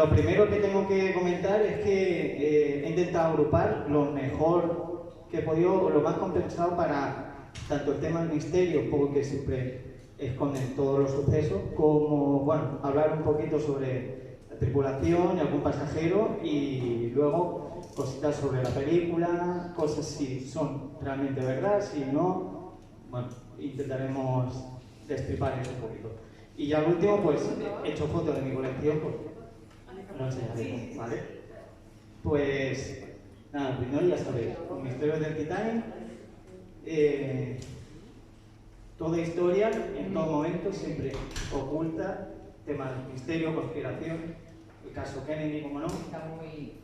lo primero que tengo que comentar es que he intentado agrupar lo mejor que he podido, o lo más compensado para tanto el tema del misterio, un poco que siempre esconden todos los sucesos, como, bueno, hablar un poquito sobre la tripulación y algún pasajero, y luego cositas sobre la película, cosas si son realmente verdad, si no, bueno, intentaremos destripar eso un poquito. Y ya al último, pues he hecho fotos de mi colección, pues no enseñaré, ¿vale? Pues nada, primero ya sabéis, los misterios del Titanic, toda historia, en todo momento, siempre oculta temas de misterio, conspiración, el caso Kennedy, como no. Está muy...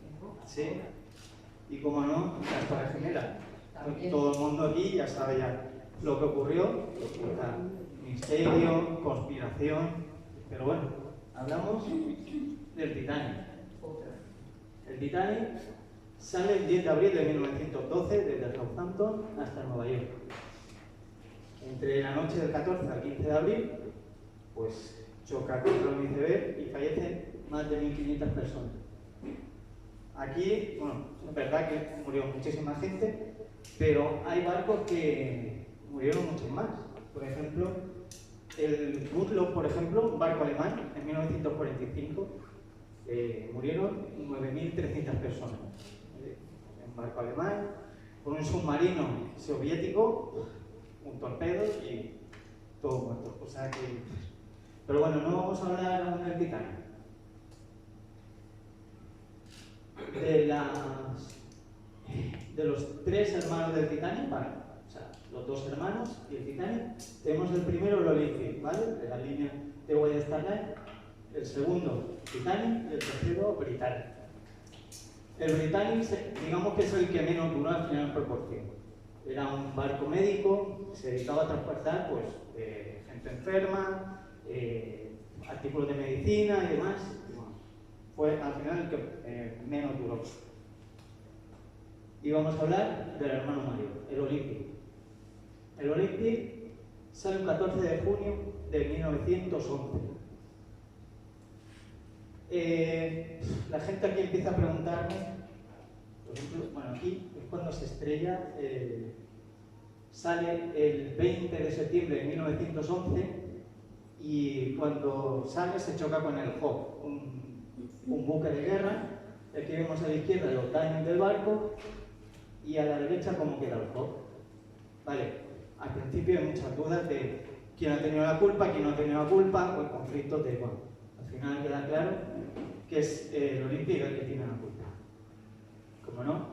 Sí, y como no, las Torres Gemelas. Todo el mundo aquí ya sabe ya lo que ocurrió, oculta misterio, conspiración, pero bueno, hablamos del Titanic. El Titanic sale el 10 de abril de 1912 desde Southampton hasta Nueva York. Entre la noche del 14 al 15 de abril, pues choca contra un iceberg y fallecen más de 1.500 personas. Aquí, bueno, es verdad que murió muchísima gente, pero hay barcos que murieron muchos más. Por ejemplo, el Ludlow, por ejemplo, un barco alemán, en 1945, murieron 9.300 personas. Un barco alemán, con un submarino soviético, un torpedo y todo muerto. O sea que... Pero bueno, no vamos a hablar aún del Titanic. De los tres hermanos del Titanic, ¿vale? O sea, los dos hermanos y el Titanic, tenemos el primero, el Olympic, ¿vale? De la línea de White Star Line, el segundo, Titanic, y el tercero, Britannic. El Britannic, digamos que es el que menos duró al final en proporción. Era un barco médico, se dedicaba a transportar pues, gente enferma, artículos de medicina y demás. Fue al final el que menos duró. Y vamos a hablar del hermano mayor, el Olympic. El Olympic sale el 14 de junio de 1911. La gente aquí empieza a preguntarme, por ejemplo, bueno, aquí es cuando se estrella, sale el 20 de septiembre de 1911 y cuando sale se choca con el Hawke, un buque de guerra. Aquí vemos a la izquierda los daños del barco y a la derecha cómo queda el Hawke. Vale, al principio hay muchas dudas de quién ha tenido la culpa, quién no ha tenido la culpa, o el conflicto de, bueno, al final queda claro que es el Olympic el que tiene la culpa. Como no,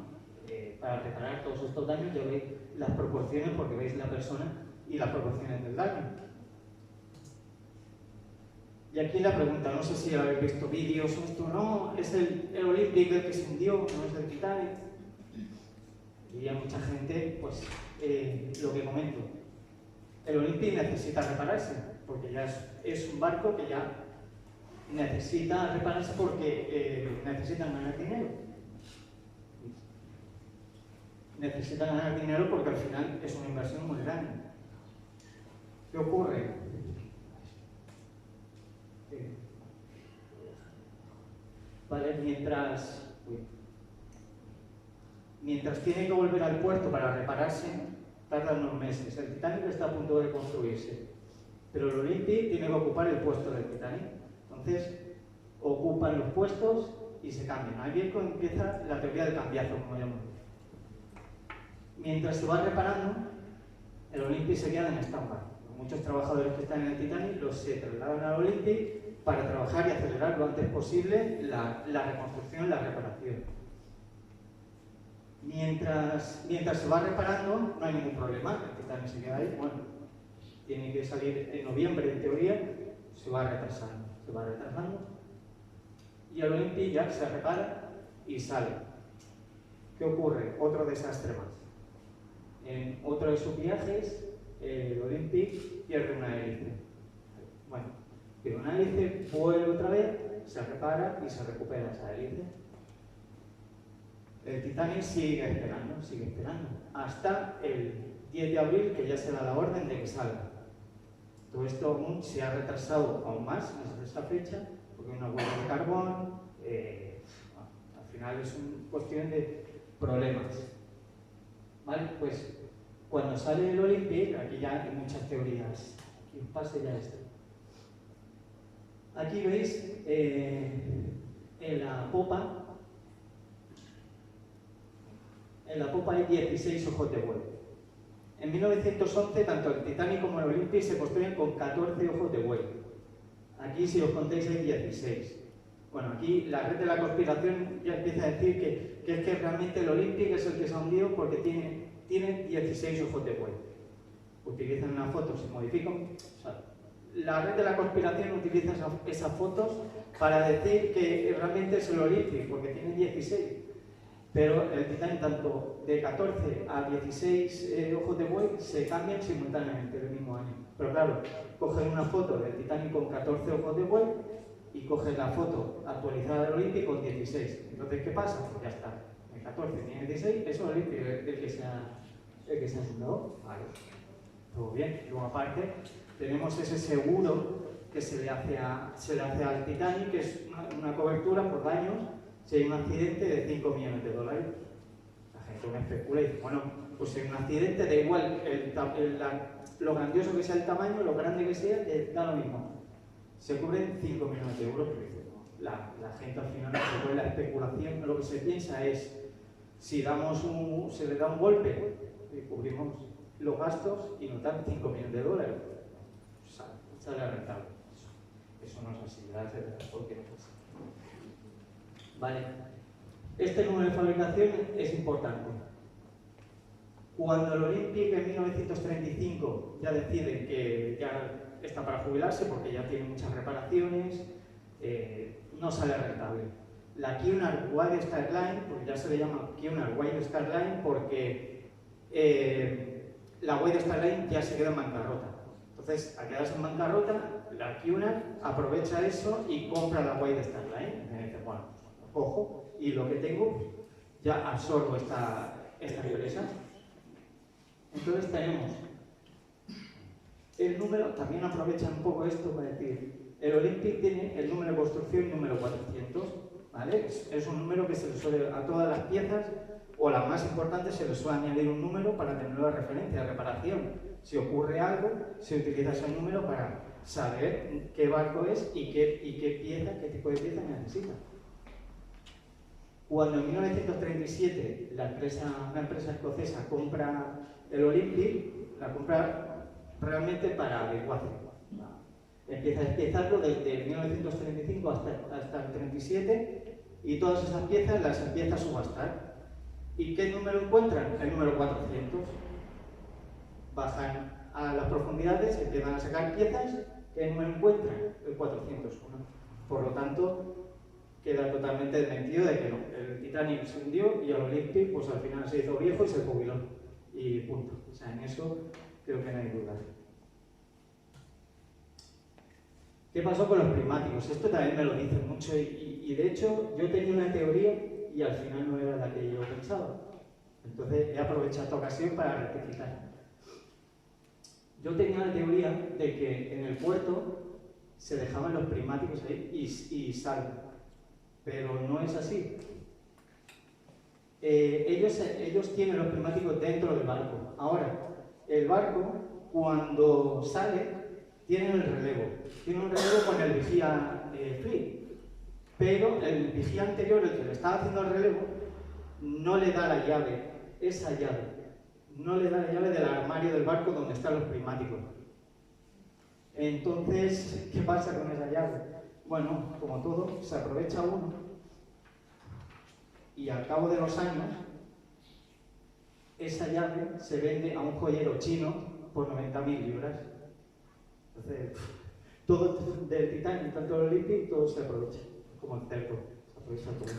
para reparar todos estos daños ya veis las proporciones, porque veis la persona y las proporciones del daño. Y aquí la pregunta, no sé si habéis visto vídeos o esto, no, es el Olympic el que se hundió, no es el Titanic. Y a mucha gente, pues, lo que comento, el Olympic necesita repararse, porque ya es un barco que ya necesita repararse porque necesitan ganar dinero. Necesitan ganar dinero porque al final es una inversión muy grande. ¿Qué ocurre? Vale, mientras tiene que volver al puerto para repararse, tarda unos meses. El Titanic está a punto de construirse, pero el Olympic tiene que ocupar el puesto del Titanic. Entonces, ocupan los puestos y se cambian. Ahí bien empieza la teoría del cambiazo, como llamamos. Mientras se va reparando, el Olympic se queda en stand-by. Muchos trabajadores que están en el Titanic se trasladan al Olympic para trabajar y acelerar lo antes posible la reconstrucción y la reparación. Mientras se va reparando, no hay ningún problema, el Titanic se queda ahí, bueno, tiene que salir en noviembre en teoría, se va retrasando, y el Olympic ya se repara y sale. ¿Qué ocurre? Otro desastre más. En otro de sus viajes, el Olympic pierde una hélice. Bueno, pierde una hélice, vuelve otra vez, se repara y se recupera esa hélice. El Titanic sigue esperando, hasta el 10 de abril, que ya se da la orden de que salga. Todo esto aún se ha retrasado aún más desde esta fecha, porque hay una huelga de carbón, al final es una cuestión de problemas. ¿Vale? Pues cuando sale el Olympic, aquí ya hay muchas teorías. Aquí os pase ya esto. Aquí veis en la popa hay 16 ojos de buey. En 1911, tanto el Titanic como el Olympic se construyen con 14 ojos de buey. Aquí, si os contéis, hay 16. Bueno, aquí la red de la conspiración ya empieza a decir que es que realmente el Olympic es el que se ha hundido porque tiene 16 ojos de buey. Utilizan una foto, se modifican. O sea, la red de la conspiración utiliza esas fotos para decir que realmente es el Olympic porque tiene 16. Pero el Titanic, tanto de 14 a 16 ojos de buey, se cambian simultáneamente el mismo año. Pero claro, cogen una foto del Titanic con 14 ojos de buey y cogen la foto actualizada del Olympic con 16. Entonces, ¿qué pasa? Pues ya está. El 14 tiene 16, eso es el Olympic, el que se ha fundado. Vale. Todo bien. Luego, aparte, tenemos ese seguro que se le hace al Titanic, que es una cobertura por daños si hay un accidente de 5 millones de dólares. La gente no especula y dice, bueno, pues si hay un accidente, da igual lo grandioso que sea el tamaño, lo grande que sea, da lo mismo. Se cubren 5 millones de euros, pero la gente al final no se puede, la especulación, lo que se piensa es, si se le da un golpe, cubrimos los gastos y nos dan 5 millones de dólares. Sale rentable. Eso no es así, ¿verdad? Porque no es así. Vale. Este número de fabricación es importante. Cuando el Olympic en 1935 ya decide que ya está para jubilarse porque ya tiene muchas reparaciones, no sale rentable. La Cunard White Star Line, porque ya se le llama Cunard White Star Line porque la White Star Line ya se queda en bancarrota. Entonces, al quedarse en bancarrota, la Cunard aprovecha eso y compra la White Star Line. Y dice, bueno, cojo y lo que tengo ya absorbo esta empresa. Entonces tenemos el número, también aprovechan un poco esto para decir, el Olympic tiene el número de construcción número 400, ¿vale? Es un número que se le suele, a todas las piezas, o las más importantes, se le suele añadir un número para tener la referencia de reparación. Si ocurre algo, se utiliza ese número para saber qué barco es y qué tipo de pieza necesita. Cuando en 1937 una empresa escocesa compra el Olympic, la compra realmente para averiguación. Empieza a despezarlo desde 1935 hasta el 37 y todas esas piezas las empieza a subastar. ¿Y qué número encuentran? El número 400. Bajan a las profundidades, empiezan a sacar piezas, ¿qué número encuentran? El 401. Por lo tanto, queda totalmente desmentido de que no. El Titanic se hundió y el Olympic pues al final se hizo viejo y se jubiló. Y punto. O sea, en eso creo que no hay duda. ¿Qué pasó con los prismáticos? Esto también me lo dicen mucho y de hecho yo tenía una teoría y al final no era la que yo pensaba. Entonces he aprovechado esta ocasión para rectificar. Yo tenía la teoría de que en el puerto se dejaban los prismáticos ahí y sal, pero no es así. Ellos tienen los prismáticos dentro del barco. Ahora, el barco, cuando sale, tiene el relevo. Tiene un relevo con el vigía Fleet. Pero el vigía anterior, el que le estaba haciendo el relevo, no le da la llave, esa llave. No le da la llave del armario del barco donde están los prismáticos. Entonces, ¿qué pasa con esa llave? Bueno, como todo, se aprovecha uno y al cabo de los años esa llave se vende a un joyero chino por 90.000 libras. Entonces, todo del Titanic, tanto el Olympic, todo se aprovecha, como el cerco, se aprovecha todo.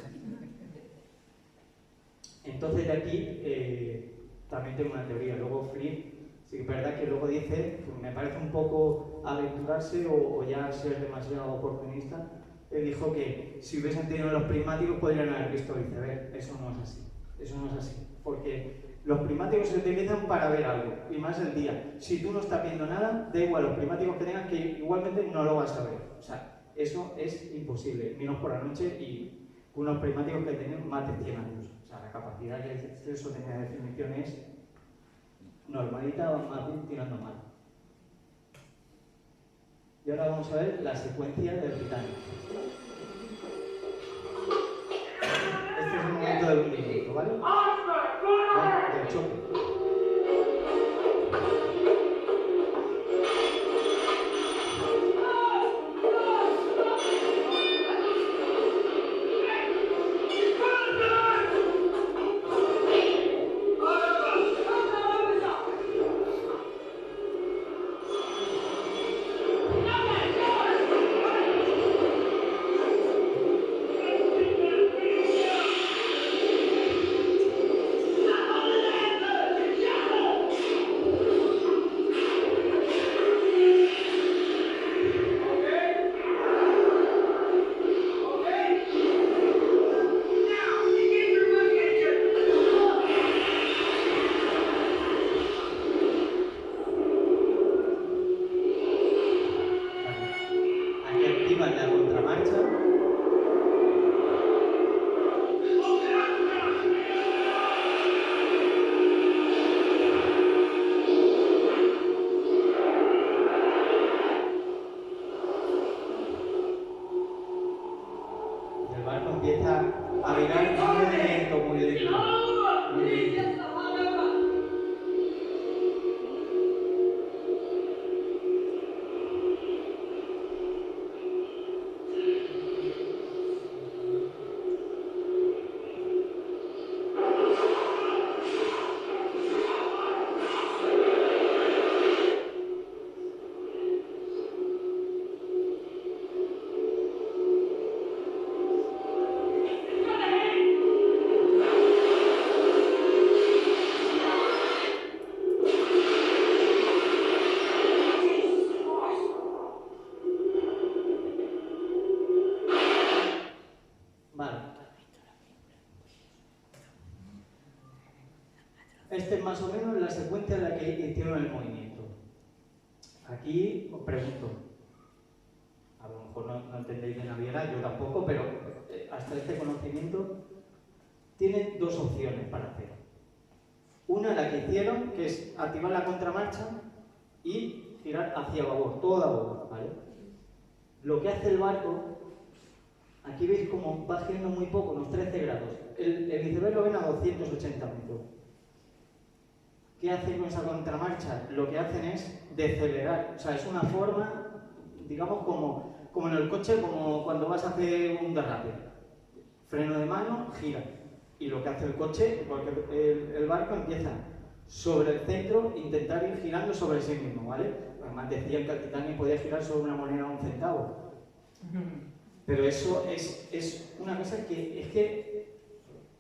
Entonces de aquí también tengo una teoría. Luego Flynn, sí que es verdad que luego dice, pues me parece un poco aventurarse o ya ser demasiado oportunista. Él dijo que si hubiesen tenido los prismáticos podrían haber visto el iceberg. Eso no es así. Eso no es así. Porque los prismáticos se utilizan para ver algo, y más el día. Si tú no estás viendo nada, da igual los prismáticos que tengas, que igualmente no lo vas a ver. O sea, eso es imposible, menos por la noche y unos prismáticos que tienen más de 100 años. O sea, la capacidad que eso tenía de definición es normalita o más bien tirando mal. Y ahora vamos a ver la secuencia del Titanic. Este es el momento del hundimiento, ¿vale? Del choque. Empieza a virar muy lento, muy lento. Muy lento. Esta es más o menos la secuencia en la que hicieron el movimiento. Aquí os pregunto, a lo mejor no entendéis de naviera, yo tampoco, pero hasta este conocimiento tienen dos opciones para hacer. Una, la que hicieron, que es activar la contramarcha y girar hacia babor, todo a babor, ¿vale? Lo que hace el barco, aquí veis como va girando muy poco, unos 13 grados. El iceberg lo ven a 280 metros. ¿Qué hacen con esa contramarcha? Lo que hacen es decelerar, o sea, es una forma, digamos, como en el coche, como cuando vas a hacer un derrape. Freno de mano, gira. Y lo que hace el coche, porque el barco empieza sobre el centro, intentar ir girando sobre sí mismo, ¿vale? Además decían que el Titanic podía girar sobre una moneda a 1 centavo. Pero eso es una cosa que es que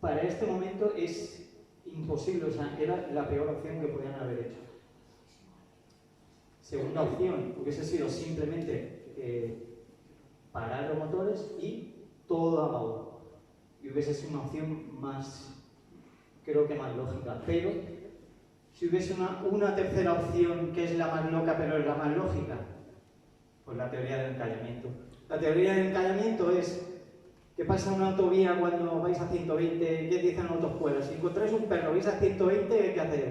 para este momento es imposible, o sea, era la peor opción que podían haber hecho. Segunda opción hubiese sido simplemente parar los motores y todo a babor. Y hubiese sido una opción más, creo que más lógica. Pero si hubiese una tercera opción que es la más loca, pero es la más lógica, pues la teoría del encallamiento. La teoría del encallamiento es ¿qué pasa en una autovía cuando vais a 120? ¿Qué dicen en la autoescuela? Si encontráis un perro, vais a 120, ¿qué hacéis?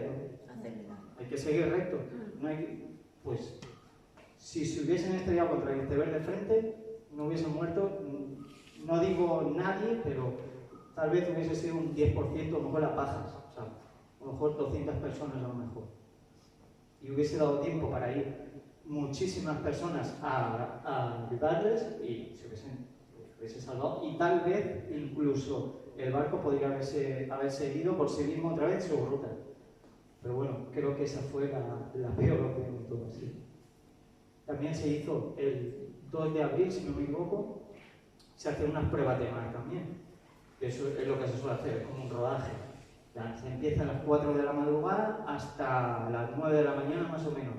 Hay que seguir recto. No hay, pues, si se hubiesen estrellado contra el iceberg de frente, no hubiesen muerto, no digo nadie, pero tal vez hubiese sido un 10%, a lo mejor las pajas. O sea, a lo mejor 200 personas a lo mejor. Y hubiese dado tiempo para ir muchísimas personas a ayudarles y se hubiese salvado, y tal vez incluso el barco podría haberse ido por sí mismo otra vez su ruta. Pero bueno, creo que esa fue la peor opción de todo así. También se hizo el 2 de abril, si no me equivoco, se hacen unas pruebas de mar también. Eso es lo que se suele hacer, es como un rodaje. Ya, se empieza a las 4 de la madrugada hasta las 9 de la mañana más o menos.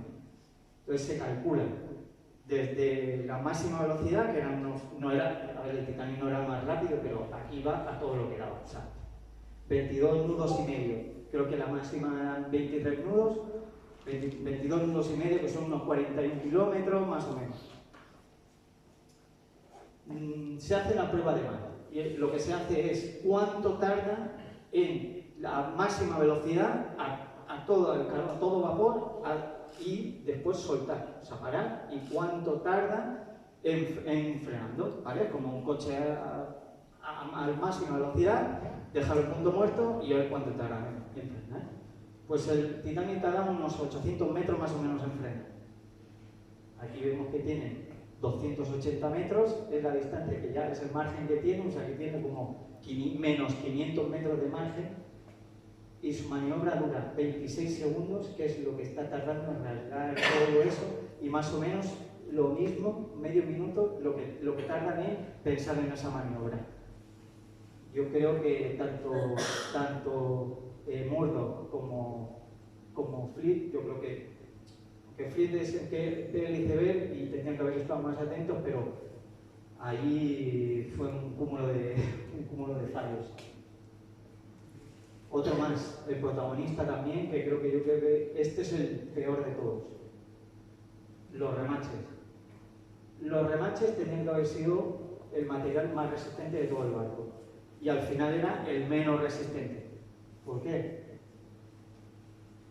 Entonces se calcula desde la máxima velocidad, que no era, a ver, el Titanic no era más rápido, pero aquí va a todo lo que daba, o sea, 22 nudos y medio, creo que la máxima eran 23 nudos, 22 nudos y medio, que son unos 41 kilómetros más o menos. Se hace la prueba de mar, Y lo que se hace es cuánto tarda en la máxima velocidad a todo vapor y después soltar, o sea, parar, y cuánto tarda en frenando, ¿vale? Como un coche a máxima velocidad, dejar el punto muerto y ver cuánto tarda en frenar. Pues el Titanic tarda unos 800 metros más o menos en frenar. Aquí vemos que tiene 280 metros, es la distancia que ya es el margen que tiene, o sea que tiene como menos 500 metros de margen, y su maniobra dura 26 segundos, que es lo que está tardando en realizar todo eso, y más o menos lo mismo, medio minuto, lo que tardan en pensar en esa maniobra. Yo creo que tanto Murdoch como Fleet, yo creo que Fleet es el que ve el iceberg y tenían que haber estado más atentos, pero ahí fue un cúmulo de fallos. Otro más, el protagonista también, que creo que este es el peor de todos. Los remaches. Los remaches tenían que haber sido el material más resistente de todo el barco. Y al final era el menos resistente. ¿Por qué?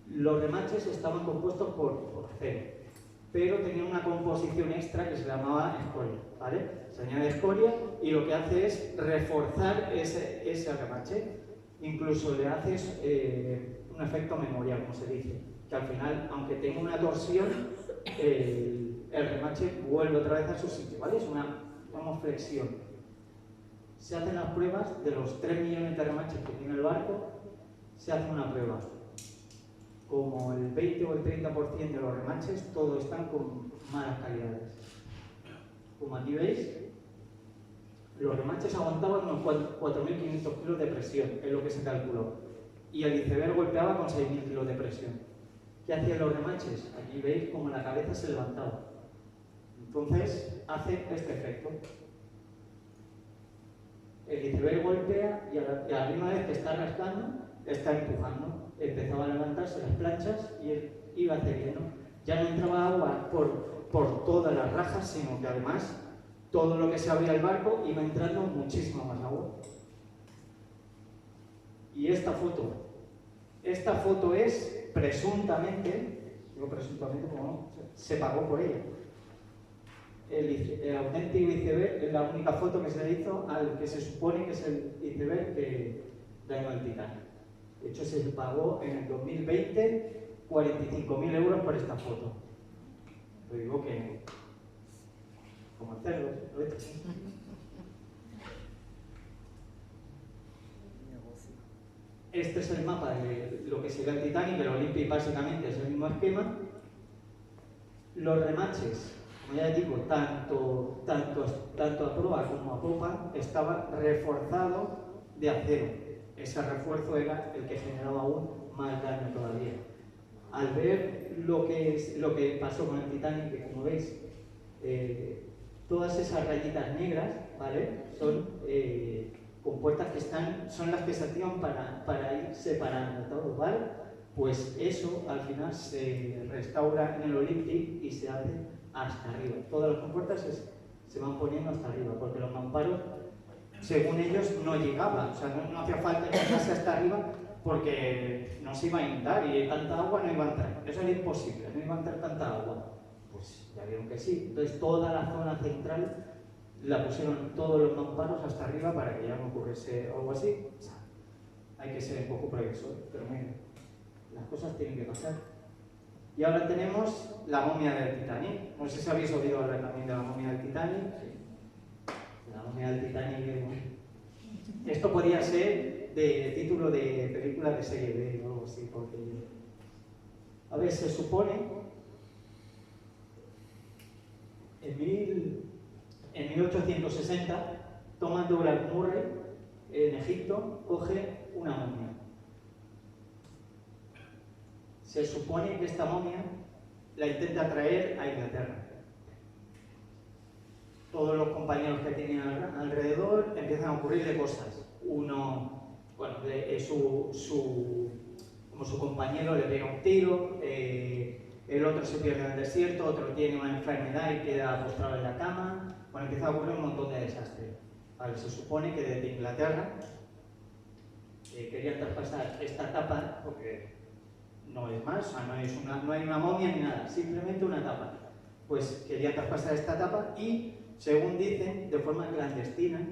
Los remaches estaban compuestos por acero, pero tenían una composición extra que se llamaba escoria, ¿vale? Se añade escoria y lo que hace es reforzar ese remache. Incluso le haces un efecto memorial, como se dice, que al final, aunque tenga una torsión, el remache vuelve otra vez a su sitio, ¿vale? Es una flexión. Se hacen las pruebas de los 3 millones de remaches que tiene el barco, se hace una prueba. Como el 20 o el 30% de los remaches, todos están con malas calidades. Como aquí veis, los remaches aguantaban unos 4.500 kilos de presión, es lo que se calculó. Y el iceberg golpeaba con 6.000 kilos de presión. ¿Qué hacían los remaches? Aquí veis como la cabeza se levantaba. Entonces, hace este efecto. El iceberg golpea y a la misma vez que está rascando, está empujando. Empezaba a levantarse las planchas y él iba cediendo. Ya no entraba agua por todas las rajas, sino que además todo lo que se abría el barco iba entrando muchísima más agua. Y esta foto es presuntamente, digo presuntamente como no, se pagó por ella. El auténtico iceberg es la única foto que se le hizo al que se supone que es el iceberg que dañó al Titanic. De hecho, se pagó en el 2020 45.000 euros por esta foto. Lo digo que como hacerlo. Este es el mapa de lo que sería el Titanic, el Olympic básicamente es el mismo esquema. Los remaches, como ya digo, tanto a proa como a popa, estaba reforzado de acero. Ese refuerzo era el que generaba aún más daño todavía. Al ver lo que pasó con el Titanic, que como veis, todas esas rayitas negras, ¿vale? Son compuertas que son las que se activan para ir separando todo, ¿vale? Pues eso al final se restaura en el Olympic y se hace hasta arriba. Todas las compuertas se van poniendo hasta arriba, porque los mamparos, según ellos, no llegaban, o sea, no hacía falta llegarse hasta arriba porque no se iba a inundar y tanta agua no iba a entrar. Eso era imposible, no iba a entrar tanta agua. Pues ya vieron que sí. Entonces toda la zona central la pusieron todos los mamparos hasta arriba para que ya no ocurriese algo así. O sea, hay que ser un poco previsor, pero miren, las cosas tienen que pasar. Y ahora tenemos la momia del Titanic. No sé si habéis oído hablar también de la momia del Titanic. Sí. La momia del Titanic. Esto podría ser de título de película de serie B o algo así, porque... A ver, se supone... En 1860, Thomas Douglas Murray, en Egipto, coge una momia. Se supone que esta momia la intenta traer a Inglaterra. Todos los compañeros que tienen alrededor empiezan a ocurrirle cosas. Uno, bueno, como su compañero le pega un tiro, el otro se pierde en el desierto, otro tiene una enfermedad y queda postrado en la cama. Bueno, empieza a ocurrir un montón de desastres. Vale, se supone que desde Inglaterra querían traspasar esta tapa, porque no es más, o sea, no hay una momia ni nada, simplemente una tapa. Pues querían traspasar esta tapa y, según dicen, de forma clandestina,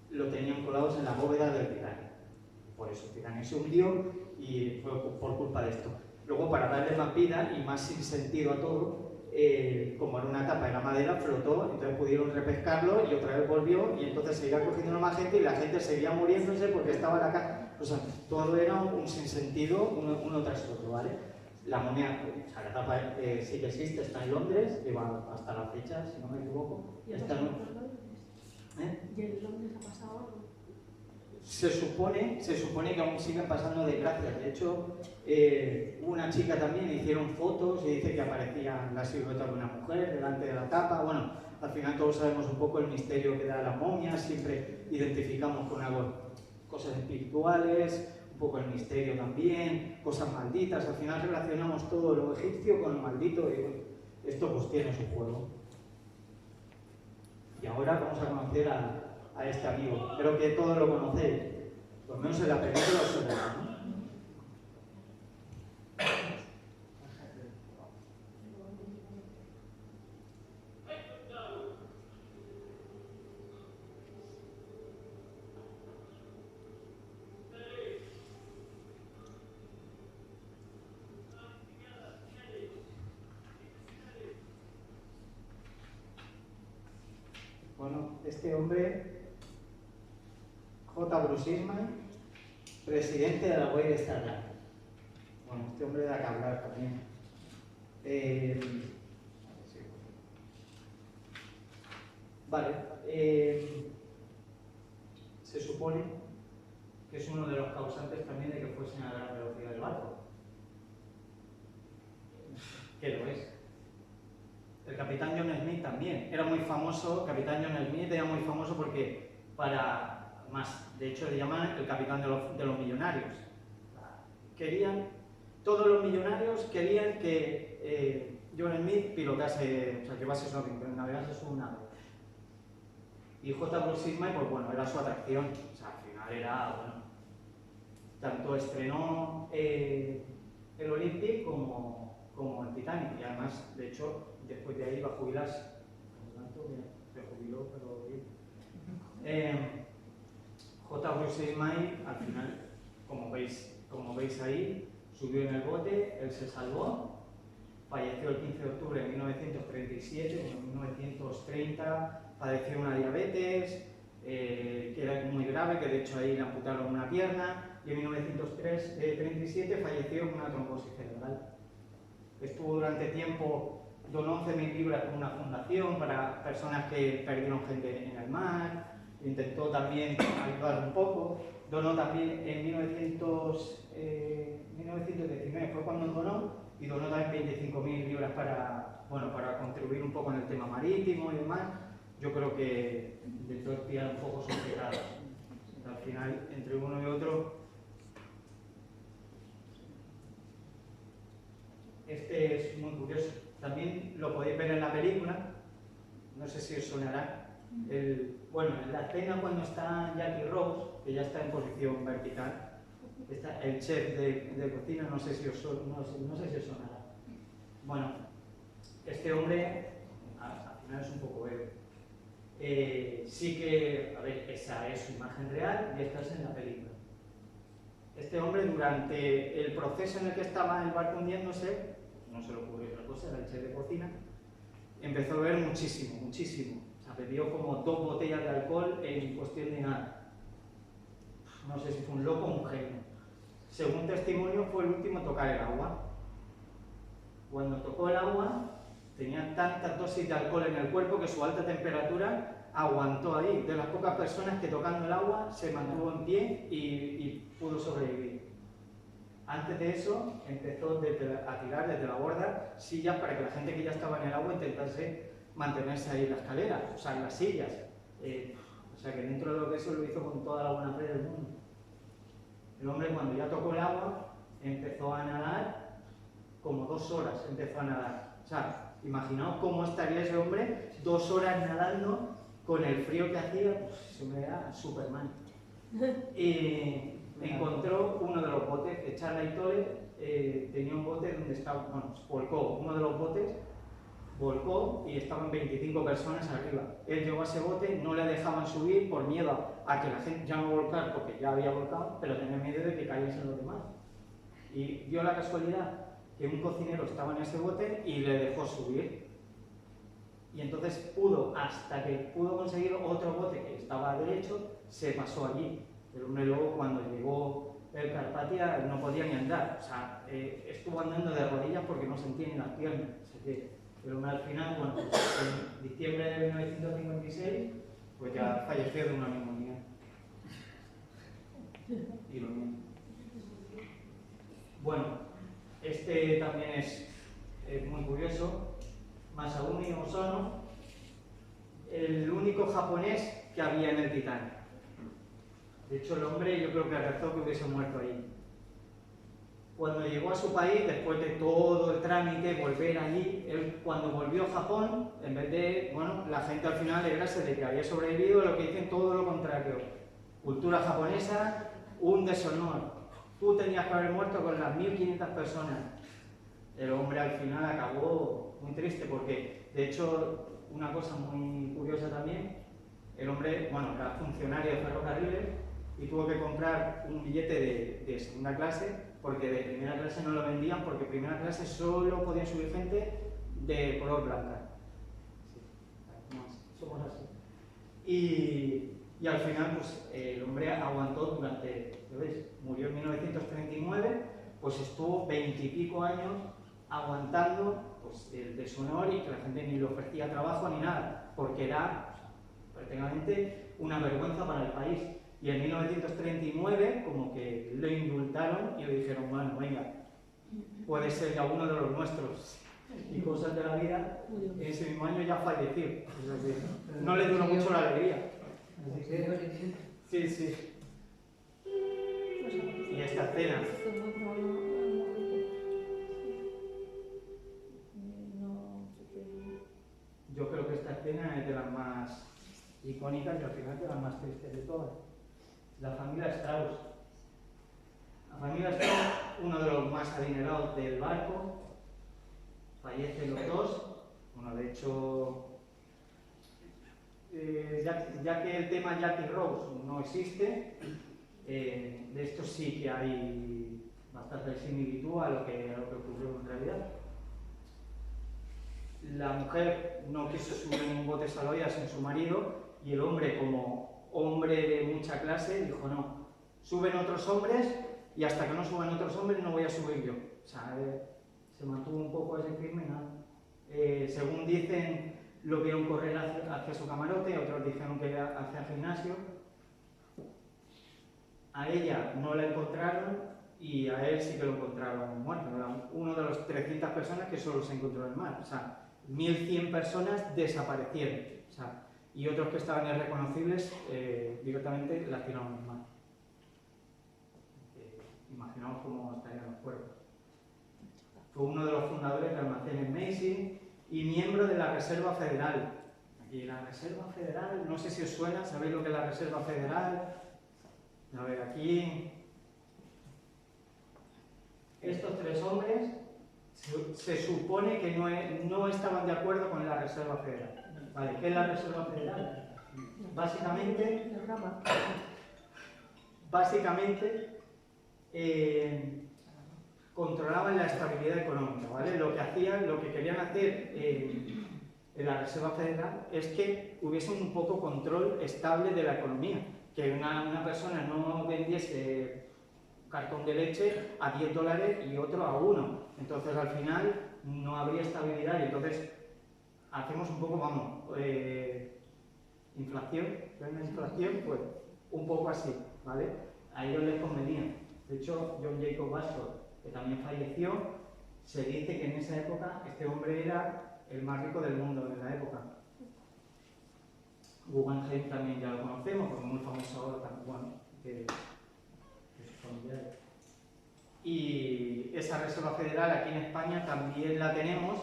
lo tenían colados en la bóveda del Titanic. Por eso el Titanic se hundió y fue por culpa de esto. Luego, para darle más vida y más sentido a todo, como era una tapa de la madera, flotó, entonces pudieron repescarlo y otra vez volvió, y entonces seguía cogiendo más gente y la gente seguía muriéndose porque estaba la cara. O sea, todo era un sinsentido uno tras otro, ¿vale? La momia, o sea, la tapa sí que existe, está en Londres, lleva hasta la fecha, si no me equivoco. ¿Y está en Londres? ¿Eh? ¿Y en Londres ha pasado algo? Se supone que aún siguen pasando desgracias. De hecho, una chica también hicieron fotos y dice que aparecía la silueta de una mujer delante de la tapa. Bueno, al final todos sabemos un poco el misterio que da la momia, siempre identificamos con algo, cosas espirituales, un poco el misterio también, cosas malditas. Al final relacionamos todo lo egipcio con lo maldito y bueno, esto pues tiene su juego. Y ahora vamos a conocer a este amigo. Creo que todos lo conocéis, por lo menos en la película os suena, ¿no? Bueno, este hombre, J. Bruce Ismay, presidente de la White Star Line. Bueno, este hombre da que hablar también. Vale, se supone que es uno de los causantes también de que fuesen a gran velocidad del barco. Que lo es. El capitán John Smith también era muy famoso. El capitán John Smith era muy famoso porque de hecho le llaman el capitán de los millonarios. Todos los millonarios querían que John Smith pilotase, o sea, llevase su avión, que navegase su nave. Y J. Bruce Ismay, pues bueno, era su atracción. O sea, al final era, bueno, tanto estrenó el Olympic como el Titanic, y además, de hecho, después de ahí iba a jubilarse. Por lo tanto, mira, se jubiló, pero bien. J. Bruce Ismay, al final, como veis ahí, subió en el bote, él se salvó, falleció el 15 de octubre de 1937, en 1930 padeció una diabetes, que era muy grave, que de hecho ahí le amputaron una pierna, y en 1937 falleció con una trombosis cerebral. Estuvo durante tiempo, donó 11.000 libras con una fundación para personas que perdieron gente en el mar, intentó también ayudar un poco, donó también en 1919 fue cuando donó, y donó también 25.000 libras para contribuir un poco en el tema marítimo y demás. Yo creo que de todo espiar un poco son pecados. Al final, entre uno y otro, este es muy curioso. También lo podéis ver en la película, no sé si os sonará. En la escena cuando está Jackie Rose, que ya está en posición vertical, está el chef de cocina, no sé si os sonará. Bueno, este hombre, al final es un poco héroe. Sí que, a ver, esa es su imagen real y esta es en la película. Este hombre, durante el proceso en el que estaba el barco hundiéndose, no se le ocurrió otra cosa, era el chef de cocina, empezó a beber muchísimo. O sea, bebió como 2 botellas de alcohol en cuestión de nada. No sé si fue un loco o un genio. Según testimonio, fue el último a tocar el agua. Cuando tocó el agua, tenía tanta dosis de alcohol en el cuerpo que su alta temperatura aguantó ahí. De las pocas personas que tocando el agua se mantuvo en pie y pudo sobrevivir. Antes de eso, empezó a tirar desde la borda sillas para que la gente que ya estaba en el agua intentase mantenerse ahí en la escalera, o sea, en las sillas. O sea, que dentro de lo que eso lo hizo con toda la buena fe del mundo. El hombre, cuando ya tocó el agua, empezó a nadar como 2 horas, empezó a nadar. O sea, imaginaos cómo estaría ese hombre 2 horas nadando con el frío que hacía, pues se me era Superman. Encontró uno de los botes, Charlie Tolle tenía un bote donde estaba, bueno, volcó uno de los botes, volcó y estaban 25 personas arriba. Él llegó a ese bote, no le dejaban subir por miedo a que la gente ya no volcara, porque ya había volcado, pero tenía miedo de que cayesen los demás. Y dio la casualidad que un cocinero estaba en ese bote y le dejó subir. Y entonces hasta que pudo conseguir otro bote que estaba derecho, se pasó allí. El hombre luego, cuando llegó el Carpatia, no podía ni andar. O sea, estuvo andando de rodillas porque no sentía ni las piernas. O sea que el hombre al final, bueno, en diciembre de 1956, pues ya falleció de una neumonía. Y lo mismo. Bueno, este también es muy curioso. Masaumi Osono, el único japonés que había en el Titanic. De hecho, el hombre yo creo que rezó que hubiese muerto ahí. Cuando llegó a su país, después de todo el trámite, volver allí, él cuando volvió a Japón, en vez de, bueno, la gente al final alegrarse de que había sobrevivido, lo que dicen todo lo contrario. Cultura japonesa, un deshonor. Tú tenías que haber muerto con las 1500 personas. El hombre al final acabó muy triste porque, de hecho, una cosa muy curiosa también, el hombre, bueno, era funcionario de ferrocarriles y tuvo que comprar un billete de segunda clase porque de primera clase no lo vendían porque primera clase solo podían subir gente de color blanca. Sí, somos así. Y al final, pues, el hombre aguantó durante, ¿lo ves? Murió en 1939, pues estuvo 20 y pico años aguantando pues, el deshonor y que la gente ni le ofrecía trabajo ni nada, porque era prácticamente una vergüenza para el país. Y en 1939 como que lo indultaron y le dijeron, bueno, venga, puede ser ya uno de los nuestros. Y cosas de la vida, en ese mismo año ya falleció. O sea que no le duró mucho la alegría. Así que, sí, sí. Y esta escena. Yo creo que esta escena es de las más icónicas y al final de las más tristes de todas. La familia Strauss. La familia Strauss, uno de los más adinerados del barco, fallecen los dos. Bueno, de hecho, ya que el tema Jackie Rose no existe, de esto sí que hay bastante similitud a lo que ocurrió en realidad. La mujer no quiso subir en un bote salvavidas sin su marido y el hombre, como hombre de mucha clase, dijo no, suben otros hombres y hasta que no suban otros hombres no voy a subir yo. O sea, se mantuvo un poco ese firme y nada. Según dicen, lo vieron correr hacia su camarote, otros dijeron que hacia el gimnasio. A ella no la encontraron y a él sí que lo encontraron muerto. Era uno de los 300 personas que solo se encontró en el mar. O sea, 1100 personas desaparecieron. O sea, y otros que estaban irreconocibles directamente las tiraron en el mar. Imaginaos cómo estarían los cuerpos. Fue uno de los fundadores de Almacenes Macy y miembro de la Reserva Federal. Aquí la Reserva Federal, no sé si os suena, ¿sabéis lo que es la Reserva Federal? A ver, aquí estos tres hombres se supone que no estaban de acuerdo con la Reserva Federal. ¿Vale? ¿Qué es la Reserva Federal? Básicamente controlaban la estabilidad económica, ¿vale? Lo que querían hacer en la Reserva Federal es que hubiese un poco control estable de la economía, que una persona no vendiese cartón de leche a $10 y otro a 1. Entonces al final no habría estabilidad y entonces hacemos un poco, vamos, inflación, pues un poco así, ¿vale? A ellos les convenía. De hecho, John Jacob Astor, que también falleció, se dice que en esa época este hombre era el más rico del mundo en la época. Guggenheim también ya lo conocemos, porque es muy famoso ahora también, bueno, de sus familiares. Y esa Reserva Federal aquí en España también la tenemos,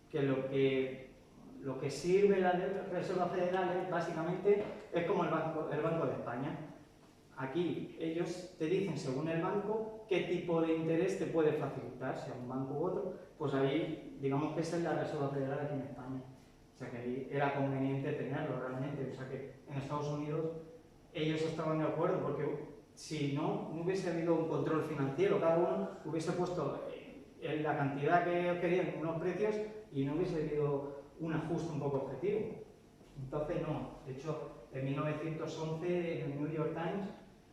que lo que sirve la Reserva Federal básicamente es como el Banco de España. Aquí ellos te dicen, según el banco, qué tipo de interés te puede facilitar, sea un banco u otro, pues ahí digamos que esa es la Reserva Federal aquí en España. O sea que ahí era conveniente tenerlo realmente. O sea que en Estados Unidos ellos estaban de acuerdo porque si no, no hubiese habido un control financiero, cada uno hubiese puesto la cantidad que querían unos precios y no hubiese habido un ajuste un poco objetivo. Entonces no, de hecho en 1911 en el New York Times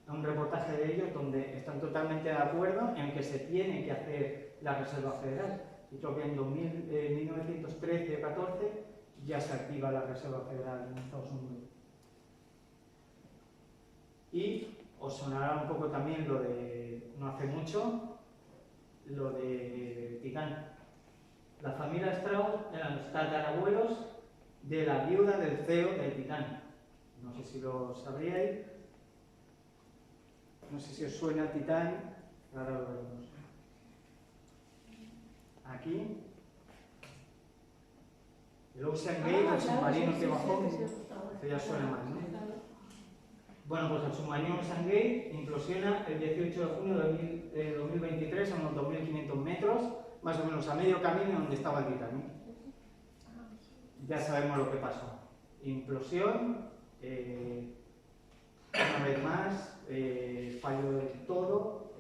hay un reportaje de ellos donde están totalmente de acuerdo en que se tiene que hacer la Reserva Federal. Y creo que en 1913 o 14 ya se activa la Reserva Federal en Estados Unidos. Y os sonará un poco también lo de, no hace mucho, lo de Titanic. La familia Strauss eran los tatarabuelos de la viuda del CEO del Titanic. No sé si lo sabríais. No sé si os suena Titanic. Ahora lo veremos. Aquí. El Ocean Gate, el submarino que bajó. Esto ya suena más, ¿no? Bueno, pues el submarino Ocean Gate implosiona el 18 de junio de 2023 a unos 2.500 metros, más o menos a medio camino donde estaba el Titanic. Ya sabemos lo que pasó. Implosión, una vez más, fallo del todo,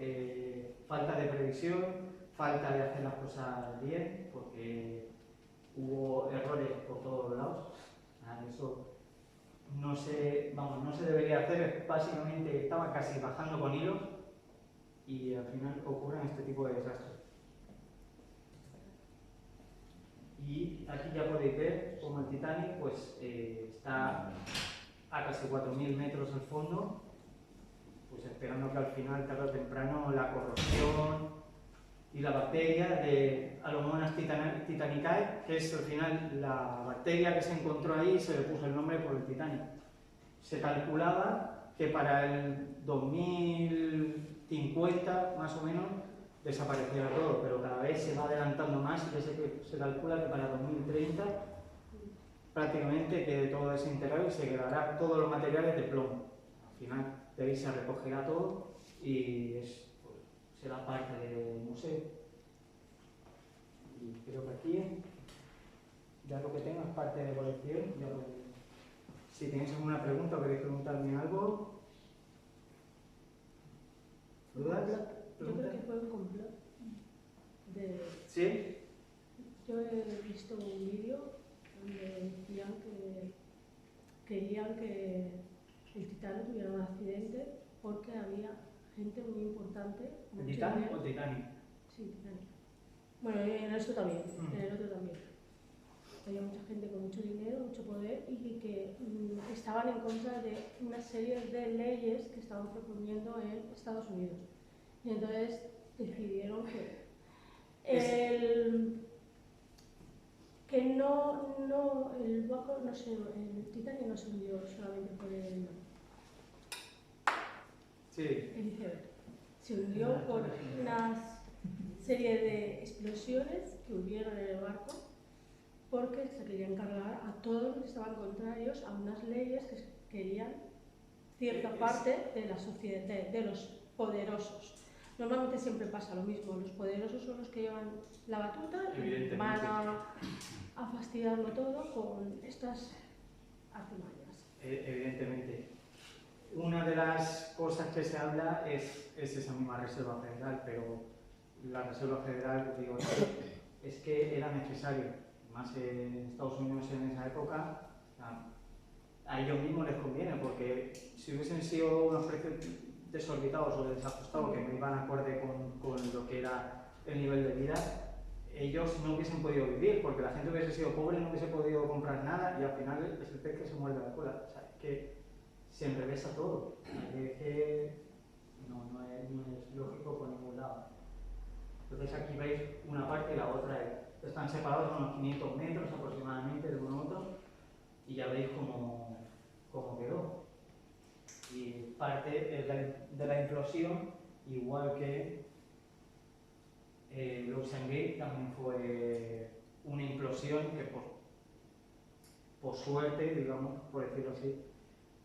falta de previsión, falta de hacer las cosas bien, porque hubo errores por todos lados. Eso no se debería hacer, básicamente estaba casi bajando con hilos y al final ocurren este tipo de desastres. Y aquí ya podéis ver cómo el Titanic pues, está a casi 4.000 metros al fondo, pues esperando que al final, tarde o temprano, la corrosión y la bacteria de Alomonas titanicae, que es al final la bacteria que se encontró ahí, se le puso el nombre por el Titanic. Se calculaba que para el 2050, más o menos, desapareciera todo, pero cada vez se va adelantando más y se calcula que para 2030 prácticamente quede todo desintegrado y se quedará todos los materiales de plomo. Al final de ahí se recogerá todo y será parte del museo. Y creo que aquí ya lo que tengo es parte de colección. Si tenéis alguna pregunta o queréis preguntarme algo. ¿Dudas? Yo creo que fue un complot. ¿Sí? Yo he visto un vídeo donde decían que querían que el Titanic tuviera un accidente porque había gente muy importante. ¿El Titanic o Titanic? Sí, Titanic. Bueno, en esto también, en el otro también. Había mucha gente con mucho dinero, mucho poder y que estaban en contra de una serie de leyes que estaban proponiendo en Estados Unidos. Y entonces decidieron que el barco no se, el Titanic no se hundió solamente por el iceberg. Se hundió por una serie de explosiones que hubieron en el barco porque se querían cargar a todos los que estaban contrarios a unas leyes que querían cierta parte de la sociedad, de los poderosos. Normalmente siempre pasa lo mismo, los poderosos son los que llevan la batuta y van a fastidiarlo todo con estas artimañas. Evidentemente. Una de las cosas que se habla es esa misma Reserva Federal, pero la Reserva Federal, digo, es que era necesario, más en Estados Unidos en esa época, a ellos mismos les conviene, porque si hubiesen sido unos precios desorbitados o desajustados que no iban acorde con lo que era el nivel de vida, ellos no hubiesen podido vivir, porque la gente hubiese sido pobre, no hubiese podido comprar nada y al final es el pez que se muerde la cola. O sea, es que se enrevesa todo. Es que no es lógico por ningún lado. Entonces aquí veis una parte y la otra están separados unos 500 metros aproximadamente de uno a otro y ya veis cómo quedó. Y parte de la implosión, igual que el Ocean Gate, también fue una implosión que por suerte, digamos, por decirlo así,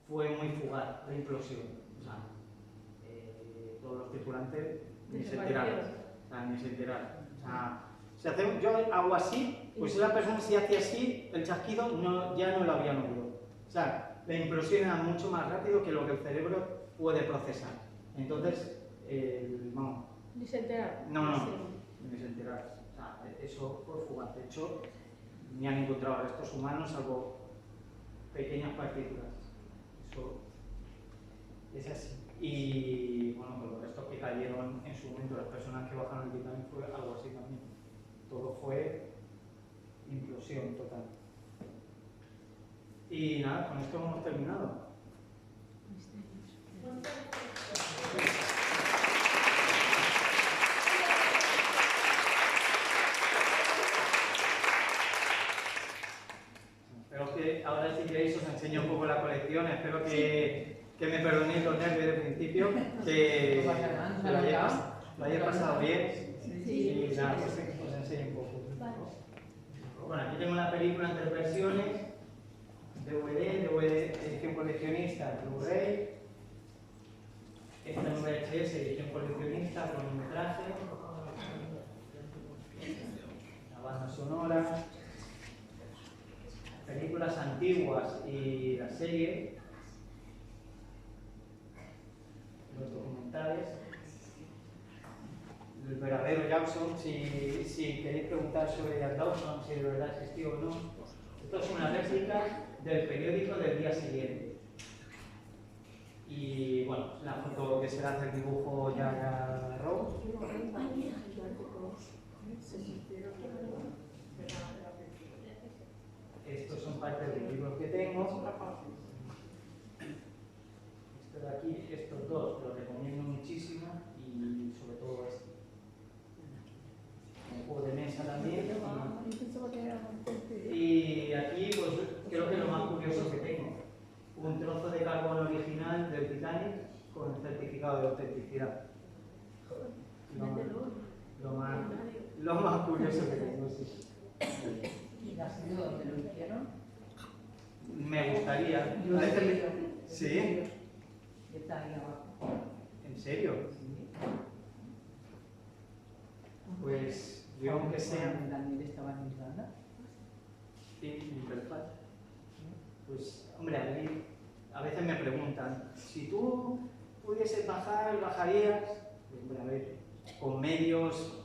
fue muy fugaz la implosión. O sea, todos los tripulantes ni se enteraron. O sea, ni se enteraron. O sea, si hacemos, yo hago así, pues una persona si hace así, el chasquido ya no lo habían oído. O sea, la implosión era mucho más rápido que lo que el cerebro puede procesar. Entonces, vamos. Ni se enteraron. No, ni se enteraron. O sea, eso fue fugaz. De hecho, ni han encontrado restos humanos, salvo pequeñas partículas. Eso es así. Y bueno, pues los restos que cayeron en su momento, las personas que bajaron el Titanic, fue algo así también. Todo fue implosión total. Y nada, con esto hemos terminado. Espero que ahora si queréis os enseño un poco la colección. Espero que me perdonéis los nervios del principio, que lo hayáis pasado bien. Sí. Y nada, pues os enseño un poco. Bueno, aquí tengo una película en 3 versiones, DVD, edición coleccionista, Blu-ray, esta en VHS, edición coleccionista, cronometraje, la banda sonora, películas antiguas y la serie, los documentales, el verdadero Jackson, si queréis preguntar sobre Jack Dawson, si de verdad existió o no. Esto es una réplica del periódico del día siguiente. Y bueno, la foto que se hace el dibujo ya Rose. Estos son parte de los libros que tengo. Esto de aquí, estos dos los recomiendo muchísimo y sobre todo este. Un juego de mesa también. Y aquí, pues creo que es lo más curioso que tengo. Un trozo de carbón original del Titanic con el certificado de autenticidad. Lo más curioso que tengo, sí. ¿Y has ido donde lo hicieron? Me gustaría. ¿Sí? Está ahí abajo. ¿En serio? Sí. Pues yo aunque sea... ¿Daniel estaba en Irlanda? Sí, en Belfast. Pues, hombre, a veces me preguntan, si tú pudieses bajar, ¿bajarías? Pues, hombre, a ver, con medios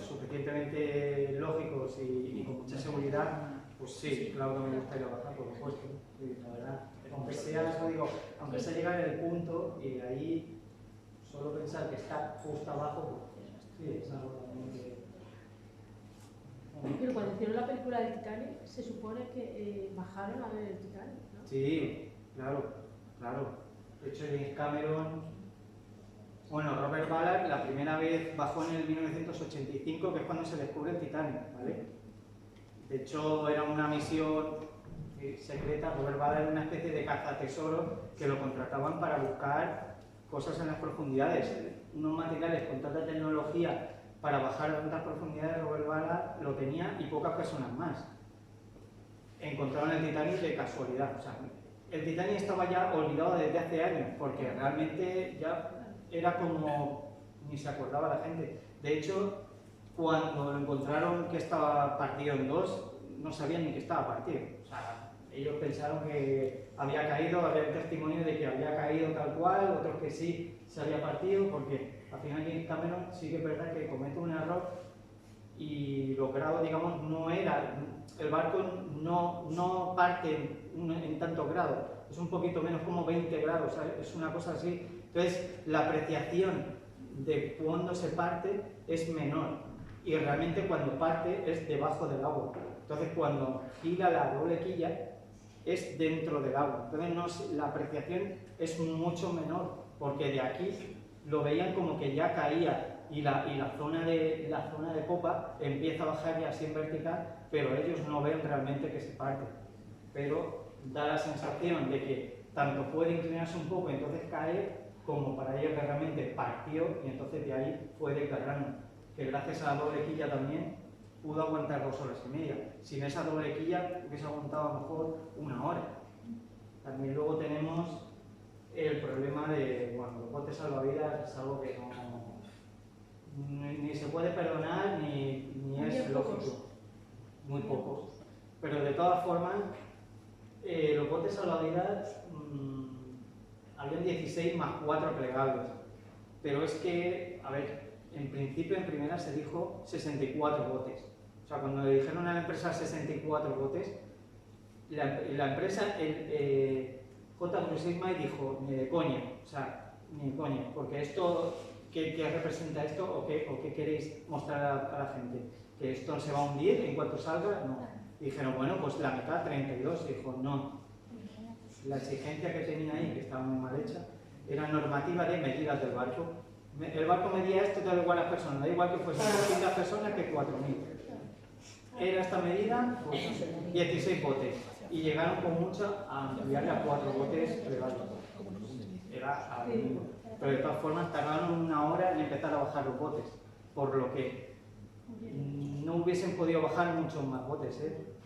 suficientemente lógicos y con mucha seguridad, pues sí, claro que me gustaría bajar, por supuesto, sí, la verdad. Aunque sea, eso digo, aunque sea llegar al punto y de ahí solo pensar que está justo abajo, pues sí, es algo también que... Pero cuando hicieron la película del Titanic, se supone que bajaron a ver el Titanic, ¿no? Sí, claro. De hecho, James Cameron... Bueno, Robert Ballard la primera vez bajó en el 1985, que es cuando se descubre el Titanic, ¿vale? De hecho, era una misión secreta. Robert Ballard era una especie de cazatesoro que lo contrataban para buscar cosas en las profundidades. Unos materiales con tanta tecnología para bajar a tantas profundidades, Robert Ballard lo tenía y pocas personas más. Encontraron el Titanic de casualidad. O sea, el Titanic estaba ya olvidado desde hace años, porque realmente ya era como ni se acordaba la gente. De hecho, cuando lo encontraron que estaba partido en dos, no sabían ni que estaba partido. O sea, ellos pensaron que había caído, había testimonio de que había caído tal cual, otros que sí se había partido, porque al final James Cameron sí que es verdad que comete un error y los grados, digamos, no era, el barco no parte en tantos grados, es un poquito menos, como 20 grados, ¿sabes? Es una cosa así. Entonces, la apreciación de cuándo se parte es menor y realmente cuando parte es debajo del agua. Entonces, cuando gira la doble quilla es dentro del agua. Entonces, la apreciación es mucho menor porque de aquí lo veían como que ya caía y la zona de popa empieza a bajar ya así en vertical, pero ellos no ven realmente que se parte. Pero da la sensación de que tanto puede inclinarse un poco y entonces cae, como para ellos que realmente partió y entonces de ahí fue desgarrando. Que gracias a la doble quilla también pudo aguantar 2 horas y media. Sin esa doble quilla hubiese aguantado a lo mejor 1 hora. También luego tenemos el problema de, bueno, los botes salvavidas es algo que ni se puede perdonar ni es lógico. Muy pocos. Pero de todas formas, los botes salvavidas habían 16 más 4 plegables. Pero es que, a ver, en principio, en primera se dijo 64 botes. O sea, cuando le dijeron a la empresa 64 botes, la empresa, J. Crucisma, dijo, ni de coña, o sea, ni de coña, porque esto, ¿qué representa esto o qué queréis mostrar a la gente? ¿Que esto se va a hundir en cuanto salga? No. Y dijeron, bueno, pues la mitad, 32. Y dijo, no. La exigencia que tenía ahí, que estaba muy mal hecha, era normativa de medidas del barco. El barco medía esto, da igual a las personas, da igual que fuesen 200 personas que 4.000. Era esta medida, pues 16 botes. Y llegaron con mucha a ampliarle a 4 botes plegables. Era algo. Pero de todas formas tardaron 1 hora en empezar a bajar los botes. Por lo que no hubiesen podido bajar muchos más botes,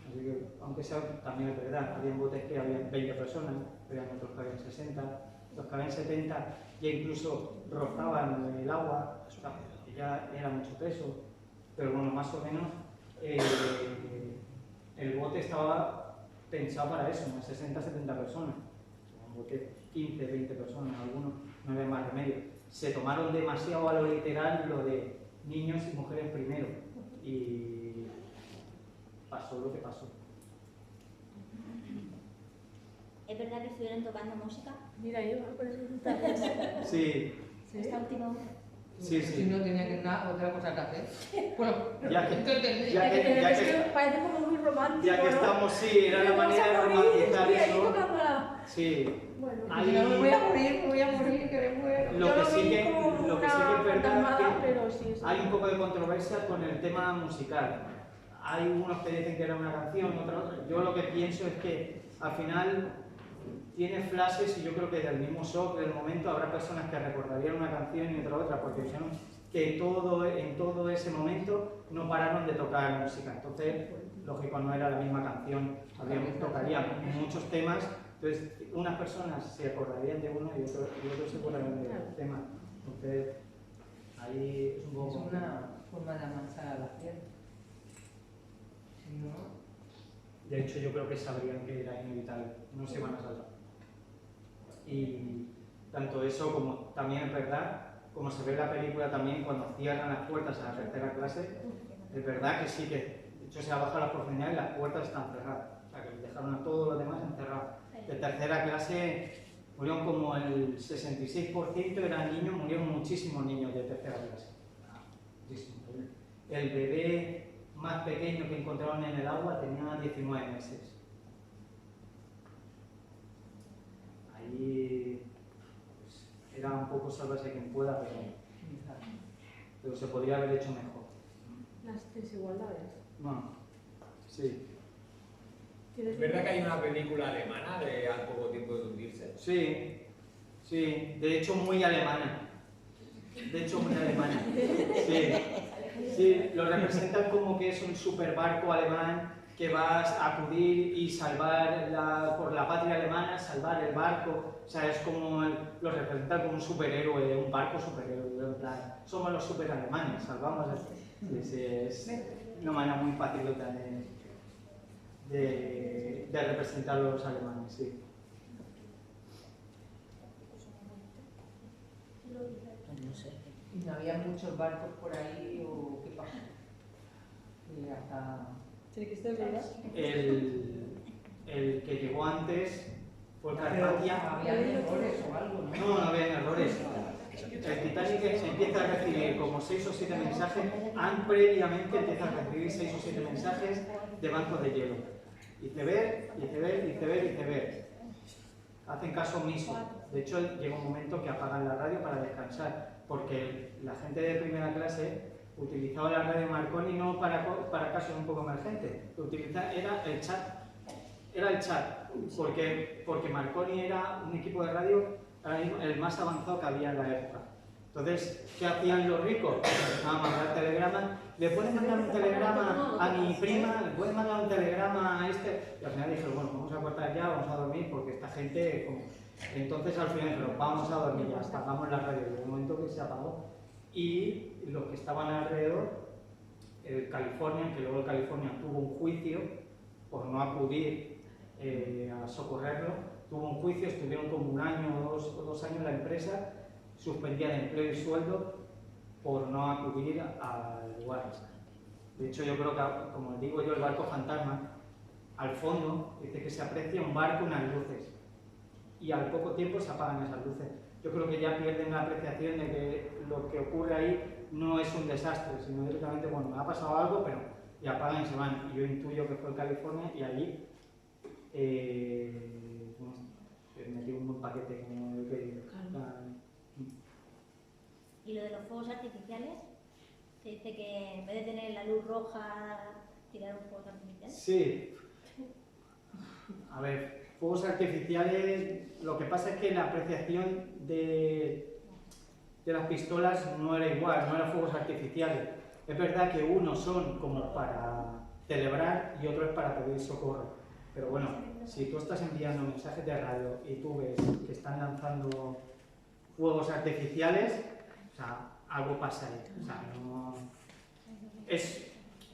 Así que, aunque sea, también es verdad, había botes que habían 20 personas, pero había otros que habían 60, los que habían 70 ya incluso rozaban el agua, o sea, ya era mucho peso, pero bueno, más o menos el bote estaba pensado para eso, unas 60-70 personas, un bote 15-20 personas, algunos, no había más remedio. Se tomaron demasiado a lo literal lo de niños y mujeres primero, y pasó lo que pasó. ¿Es verdad que estuvieron tocando música? Mira, yo voy a poner un taller. Sí, Esta última vez. sí, Si sí. no tenía que nada, otra cosa que hacer. Bueno, Ya que- entendí. ya que- Es que parece como muy romántico, Ya que ¿no? estamos, sí, era la manera de romantizar Y ahí eso. tocándola. Sí, Bueno, Ahí- No, me voy a morir, que me muero. Lo yo que lo sí vi que- como lo que sí una que es verdad fantasmada, que pero sí, hay un poco de controversia con el tema musical. Hay unos que dicen que era una canción, otros. Yo lo que pienso es que al final tiene flashes y yo creo que del mismo shock del momento habrá personas que recordarían una canción y otra, porque dijeron que en todo ese momento no pararon de tocar música. Entonces, lógico, no era la misma canción, tocarían muchos temas. Entonces, unas personas se acordarían de uno y otros se acordarían del tema. Entonces, ahí es un poco... Es una forma de amansar a la gente. Si no, De hecho, yo creo que sabrían que era inevitable, no se iban a salvar. Y tanto eso como también es verdad, como se ve en la película también, cuando cierran las puertas a la tercera clase, es verdad que sí que, de hecho, se ha bajado la profundidad y las puertas están cerradas. O sea, que dejaron a todos los demás encerrados. De tercera clase murieron como el 66% eran niños, murieron muchísimos niños de tercera clase. Muchísimos. El bebé más pequeño que encontraron en el agua tenía 19 meses. Ahí pues, era un poco sálvese quien pueda, pero se podría haber hecho mejor. Las desigualdades. Bueno, sí. ¿Es verdad que hay una película alemana de al poco tiempo de hundirse? Sí, sí, de hecho muy alemana. Sí, sí, lo representan como que es un super barco alemán que va a acudir y salvar por la patria alemana, salvar el barco. O sea, es como, lo representan como un superhéroe, un barco superhéroe. En plan, somos los super alemanes, salvamos a... Sí, es una manera muy patriota de representar a los alemanes, sí. ¿y no había muchos barcos por ahí o qué pasó? Y hasta... ¿Tiene que ser verdad? El que llegó antes fue el Carpathia. ¿Había errores o algo? ¿no? No había errores. El Titanic se empieza a recibir como 6 o 7 mensajes, previamente empieza a recibir 6 o 7 mensajes de bancos de hielo. Iceberg, iceberg, iceberg, iceberg. Hacen caso omiso. De hecho, llega un momento que apagan la radio para descansar, porque la gente de primera clase utilizaba la radio Marconi no para casos un poco emergentes, era el chat. Era el chat, porque Marconi era un equipo de radio ahora mismo el más avanzado que había en la época. O Entonces, ¿qué hacían los ricos? A mandar telegramas. ¿Le puedes mandar un telegrama a mi prima? ¿Le puedes mandar un telegrama a este? Y al final dijeron, bueno, vamos a cortar ya, vamos a dormir, porque esta gente... Entonces al final dijeron, vamos a dormir ya, apagamos la radio. Y de un momento que se apagó. Y los que estaban alrededor, el California, que luego el California tuvo un juicio por no acudir a socorrerlo, tuvo un juicio, estuvieron como un año o dos años la empresa, suspendía de empleo y sueldo por no acudir al lugar. De hecho, yo creo que, como digo yo, el barco fantasma, al fondo dice que se aprecia un barco, unas luces, y al poco tiempo se apagan esas luces. Yo creo que ya pierden la apreciación de que lo que ocurre ahí no es un desastre, sino directamente, bueno, me ha pasado algo, pero y apagan y se van. Y yo intuyo que fue en California y allí metí un buen paquete, como he pedido. ¿Y lo de los fuegos artificiales? Se dice que en vez de tener la luz roja, tirar un fuego artificial. Sí. A ver, fuegos artificiales, lo que pasa es que la apreciación de las pistolas no era igual, no eran fuegos artificiales. Es verdad que unos son como para celebrar y otro es para pedir socorro. Pero bueno, si tú estás enviando mensajes de radio y tú ves que están lanzando fuegos artificiales, o sea, algo pasa ahí. O sea, no...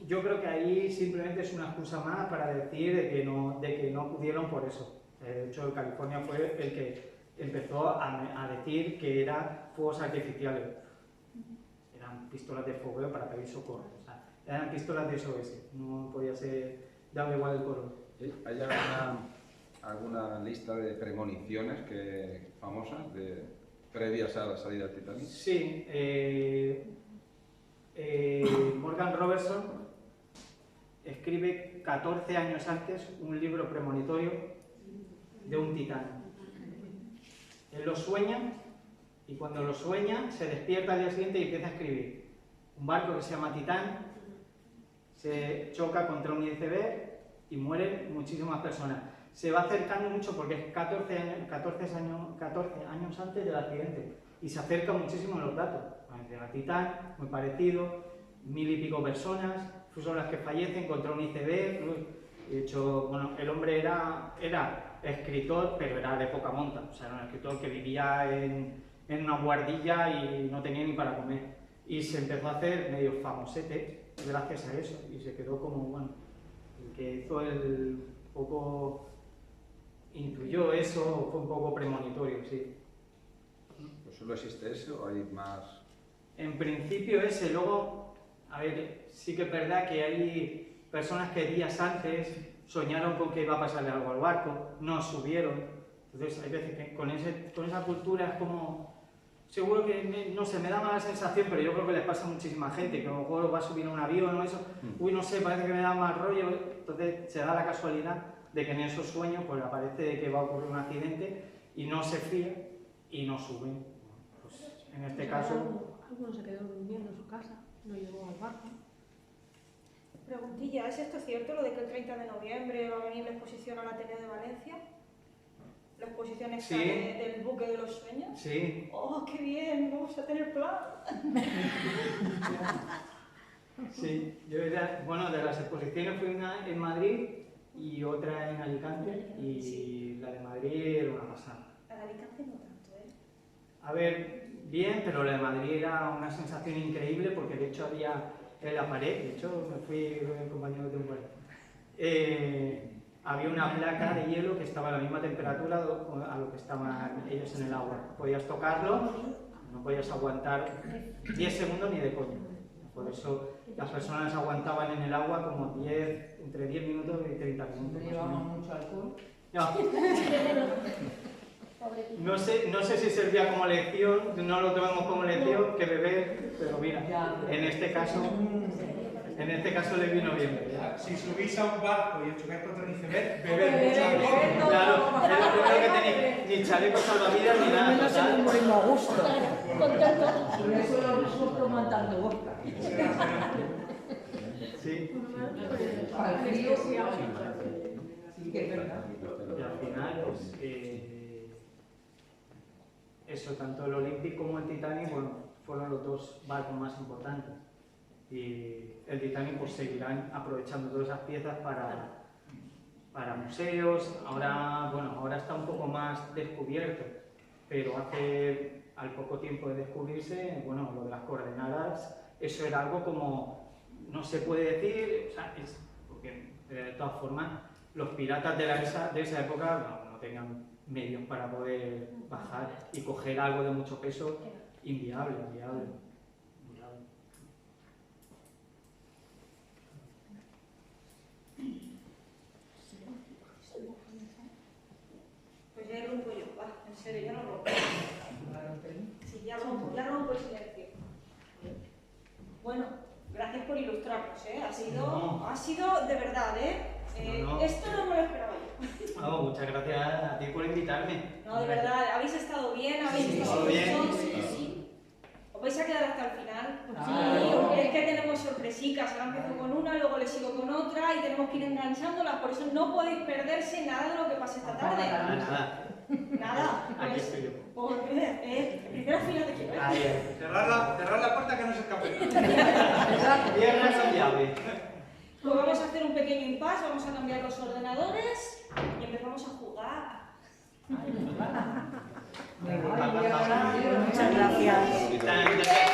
Yo creo que ahí simplemente es una excusa más para decir de que no acudieron por eso. De hecho, California fue el que empezó a decir que eran fuegos artificiales. Eran pistolas de fogueo para pedir socorro. O sea, eran pistolas de SOS. No podía ser, daba igual el color. ¿Hay alguna lista de premoniciones famosas previas a la salida del Titanic? Sí. Morgan Robertson escribe 14 años antes un libro premonitorio de un Titanic. Él lo sueña y cuando lo sueña se despierta al día siguiente y empieza a escribir. Un barco que se llama Titán se choca contra un iceberg y mueren muchísimas personas. Se va acercando mucho porque es 14 años antes del accidente y se acerca muchísimo a los datos. A Titán, muy parecido, 1000 y pico personas, son las que fallecen contra un iceberg. De hecho, bueno, el hombre era escritor, pero era de poca monta. O sea, era un escritor que vivía en una guardilla y no tenía ni para comer. Y se empezó a hacer medio famosete gracias a eso. Y se quedó como, bueno, el que hizo el poco... intuyó eso, fue un poco premonitorio, sí. ¿Pues solo existe ese o hay más? En principio ese, luego, a ver, sí que es verdad que hay personas que días antes soñaron con que iba a pasarle algo al barco, no subieron. Entonces hay veces que con esa cultura es como... Seguro que, no sé, me da mala sensación, pero yo creo que les pasa a muchísima gente, que a lo mejor va a subir a un avión o eso, uy, no sé, parece que me da mal rollo, entonces se da la casualidad de que en esos sueños pues aparece que va a ocurrir un accidente y no se fía y no suben. Pues en este caso... Alguno se quedó durmiendo en su casa, no llegó al barco. Preguntilla, ¿es esto cierto lo de que el 30 de noviembre va a venir la exposición al Ateneo de Valencia? ¿La exposición esta Sí. del buque de los sueños? Sí. ¡Oh, qué bien! Vamos a tener plan. Sí, yo bueno, de las exposiciones fui una en Madrid y otra en Alicante y la de Madrid era una pasada. La de Alicante no tanto, ¿eh? A ver, bien, pero la de Madrid era una sensación increíble porque de hecho había en la pared, de hecho me fui con el compañero de un vuelo, había una placa de hielo que estaba a la misma temperatura a lo que estaban ellos en el agua. Podías tocarlo, no podías aguantar 10 segundos ni de coña. Por eso las personas aguantaban en el agua como entre 10 minutos y 30 minutos. Llevamos mucho alcohol. No sé si servía como lección, no lo tomemos como lección, que beber, pero mira, en este caso le vino bien. Si subís a un barco y os chocáis contra un iceberg, beber mucho alcohol. Claro, es lo primero que tenéis, ni chaleco salvavidas ni nada. No se me morimos a gusto. Contento. Por eso los nosotros matando vodka. Sí. Para el frío, sí que es verdad. Y al final, pues, eso, tanto el Olympic como el Titanic, bueno, fueron los dos barcos más importantes. Y el Titanic pues seguirán aprovechando todas esas piezas para museos. Ahora, bueno, ahora está un poco más descubierto, pero al poco tiempo de descubrirse, bueno, lo de las coordenadas, eso era algo como, no se puede decir, o sea, porque de todas formas los piratas de esa época no tenían medios para poder bajar y coger algo de mucho peso, inviable. Pues ya rompo yo, va, en serio, ya lo rompo. Sí, ya rompo el silencio. Bueno, gracias por ilustrarnos, ¿eh? Ha sido de verdad, ¿eh? No. Esto no me lo esperaba yo. Oh, muchas gracias a ti por invitarme. No, de verdad, habéis estado bien, habéis estado bien. Sí. ¿Os vais a quedar hasta el final? Sí. Es que tenemos sorpresicas, ahora empiezo con una, luego le sigo con otra y tenemos que ir enganchándolas, por eso no podéis perderse nada de lo que pase esta tarde. Nada. Aquí Pues, estoy yo. en primera fila te quiero. Cerrar la puerta que no se escape. Viernes con llave. Pues vamos a hacer un pequeño impasse, vamos a cambiar los ordenadores y empezamos a jugar. Muchas gracias.